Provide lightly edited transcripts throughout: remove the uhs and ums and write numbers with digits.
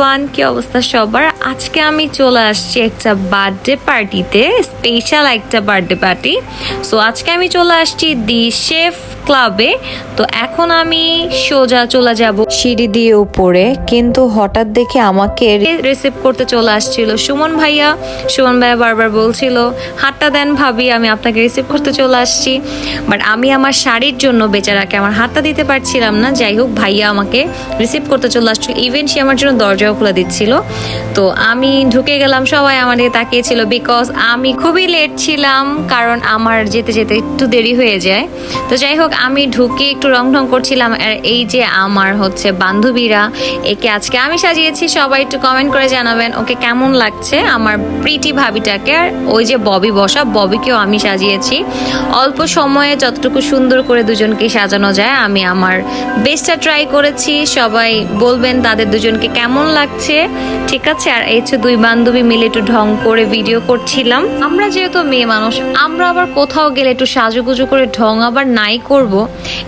Everyone, কি অবস্থা সবার? আজকে আমি চলে আসছি একটা বার্থডে পার্টিতে, স্পেশাল একটা বার্থডে পার্টি। সো আজকে আমি চলে আসছি দি শেফ ক্লাবে। তো এখন আমি সোজা চলে যাব সিঁড়ি দিয়ে উপরে, কিন্তু হঠাৎ দেখে আমাকে রিসিভ করতে চলে আসছিল সুমন ভাইয়া। সুমন ভাইয়া বারবার বলছিল হাতটা দেন ভাবি, আমি আপনাকে রিসিভ করতে চলে আসছি। বাট আমি আমার শাড়ির জন্য বেচারাকে আমার হাতটা দিতে পারছিলাম না। যাই হোক, ভাইয়া আমাকে রিসিভ করতে চলে আসছিল, ইভেন সে আমার জন্য দরজাও খুলে দিচ্ছিল। তো আমি ঢুকে গেলাম, সবাই আমার দিকে তাকিয়েছিল, বিকজ আমি খুবই লেট ছিলাম, কারণ আমার যেতে যেতে একটু দেরি হয়ে যায়। তো যাই হোক, আমি ঢুকে একটু রং ঢং করছিলাম। আর এই যে আমার হচ্ছে বান্ধবীরা, একে আজকে আমি সাজিয়েছি। সবাই একটু কমেন্ট করে জানাবেন ওকে কেমন লাগছে, আমার প্রিটি ভাবিটাকে। আর ওই যে ববি বসা, ববিকেও আমি সাজিয়েছি। অল্প সময়ে যতটুকু সুন্দর করে দুজনকে সাজানো যায় আমি আমার বেস্টটা ট্রাই করেছি। সবাই বলবেন তাদের দুজনকে কেমন লাগছে, ঠিক আছে? আর এই যে দুই বান্ধবী মিলে একটু ঢং করে ভিডিও করছিলাম। আমরা যেহেতু মেয়ে মানুষ, আমরা আবার কোথাও গেলে একটু সাজুগুজু করে ঢং আবার নাই করব?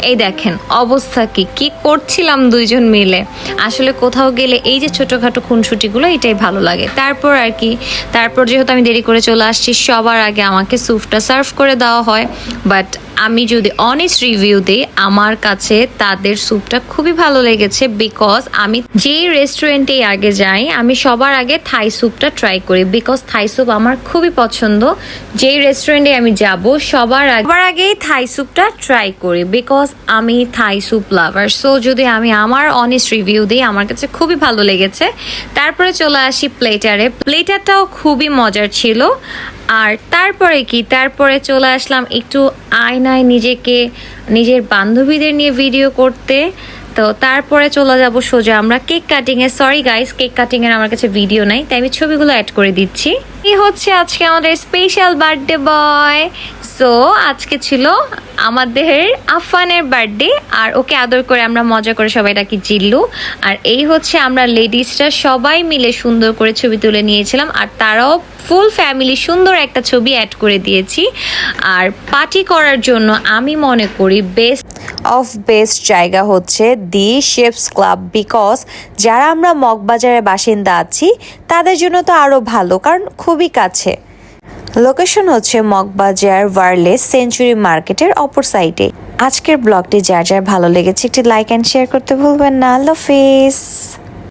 এই দেখেন অবস্থা কি করছিলাম দুইজন মিলে। আসলে কোথাও গেলে এই যে ছোটখাটো খুনসুটিগুলো, এটাই ভালো লাগে। তারপর আর কি, তারপর যেহেতু আমি দেরি করে চলে আসছি, সবার আগে আমাকে স্যুপটা সার্ভ করে দেওয়া হয়। বাট আমি যদি অনেস্ট রিভিউ দিই, আমার কাছে তাদের স্যুপটা খুবই ভালো লেগেছে, বিকজ আমি যেই রেস্টুরেন্টে আগে যাই, আমি সবার আগে থাই স্যুপটা ট্রাই করি, বিকজ থাই স্যুপ আমার খুবই পছন্দ। যেই রেস্টুরেন্টে আমি যাব, সবার আগেই থাই স্যুপটা ট্রাই করি, বিকজ আমি থাই স্যুপ লাভার। সো যদি আমি আমার অনেস্ট রিভিউ দিই, আমার কাছে খুবই ভালো লেগেছে। তারপরে চলে আসি প্লেটারে। প্লেটারটাও খুবই মজার ছিল। আর তারপরে চলে আসলাম একটু আয়নায় নিজেকে, নিজের বান্ধবীদের নিয়ে ভিডিও করতে। তো তারপরে চলে যাব সোজা আমরা কেক কাটিংয়ে। সরি গাইস, কেক কাটিংয়ের আমার কাছে ভিডিও নাই, তাই আমি ছবিগুলো অ্যাড করে দিচ্ছি। এই হচ্ছে আজকে আমাদের স্পেশাল বার্থডে বয়। সো আজকে ছিল আমাদের আফানের বার্থডে, আর ওকে আদর করে আমরা মজা করে সবাই ডাকি জিল্লু। আর এই হচ্ছে আমরা লেডিসরা সবাই মিলে সুন্দর করে ছবি তুলে নিয়েছিলাম, আর তারাও ফুল ফ্যামিলি সুন্দর একটা ছবি অ্যাড করে দিয়েছি। আর পার্টি করার জন্য আমি মনে করি বেস্ট জায়গা হচ্ছে দি শেফস ক্লাব, বিকজ যারা আমরা মগবাজারের বাসিন্দা আছি তাদের জন্য তো আরও ভালো, কারণ খুবই কাছে। লোকেশন হচ্ছে মগবাজার ওয়ারলেস সেঞ্চুরি মার্কেটের অপর সাইডে। আজকের ব্লগটি যার যার ভালো লেগেছে একটি লাইক অ্যান্ড শেয়ার করতে ভুলবেন না। আল্লাহ হাফেজ।